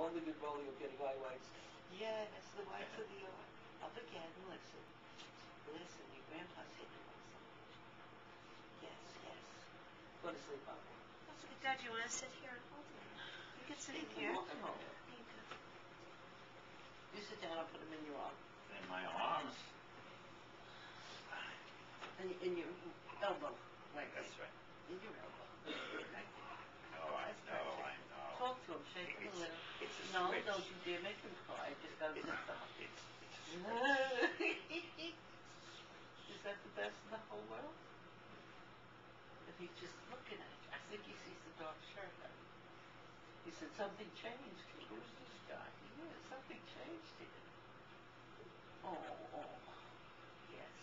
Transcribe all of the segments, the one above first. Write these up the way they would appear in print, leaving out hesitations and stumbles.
only been rolling of getting eye whites. Yes, the whites of the eye. Up again, listen. Listen, your grandpa's hitting on something. Yes, yes. Go to sleep, Papa. That's okay, Dad, you want to sit here and hold him? You can sit in here. Walking home. You can. You sit down, I'll put him in your arm. In my arms. In your elbow. Right. That's right. In your elbow. Right. Oh, I know. Talk to him, shake him a little. It's a No, switch. don't you dare make him cry. Just gotta sit down. It's a switch. Is that the best in the whole world? If he's just looking at you, I think he sees the dark shirt. He said something changed. Who's this guy? Yeah, something changed here. Oh. Yes.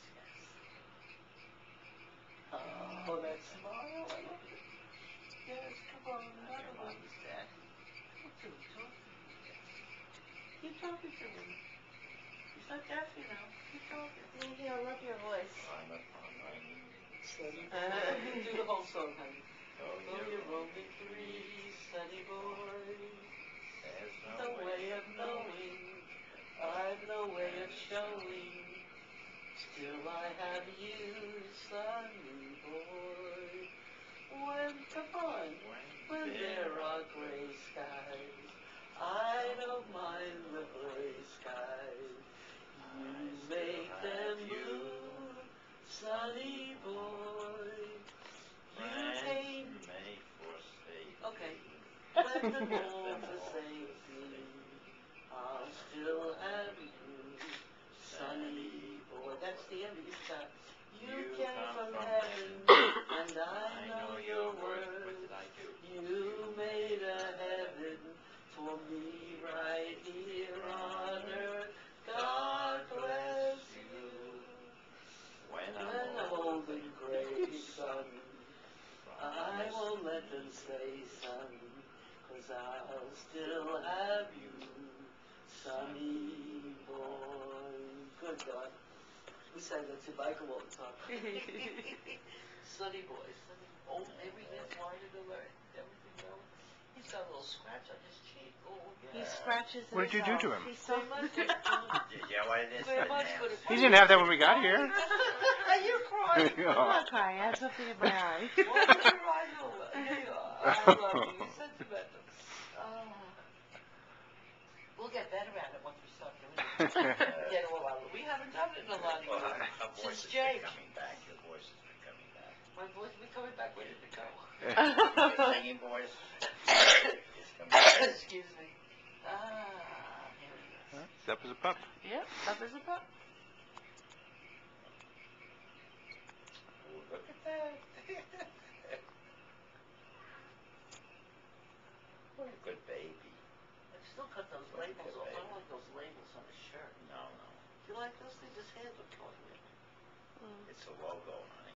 Oh, that smile. I love it. Yes, come on, another one. Understand? What's he talking? Keep talking to him. He's not deaf, you know. Keep talking. Thank you, I love your voice. Do the whole song, honey. Oh, you're only 3, sunny boy. There's No way of knowing, I've no way of showing. Still I have you, sunny boy. When there are gray skies, I don't mind the gray skies. You make them blue, sunny boy. You paint. may forsake. Okay. Let them all forsake me, I'll still have you, sunny boy. That's the end of your stop. You came from heaven, and I know your worth. What did I do? You made a heaven for me right here on earth. God bless you. When I'm old and gray, son, I won't let them say, son, 'cause I'll still have you, sunny boy. Good God. We sang that to Michael all the time. Sunny boy, sunny. Oh, everything's wider than everything else. He's got a little scratch on his cheek. Oh, He yeah. scratches What did you do to him? He's so Yeah, what it is? Very much good. He didn't have that when we got here. Are you crying? I'm not crying, I have something in my eye. Well, you're right over. Here you are. I love you. You're sentimental. We'll get better at it once we start doing it. Get all out of it. We haven't done it in a lot of Well, years. her voice Since has been Jake. coming back. Your voice has been coming back. My voice will be coming back. Where did it go? Your singing voice is coming back. Excuse me. Here it is. Step as a pup. Yep, up as a pup. Oh, look at that. What a good baby. I still cut those labels off. I don't like those labels on the shirt. No. Do you like those things? His hands are killing me. It's a logo, honey.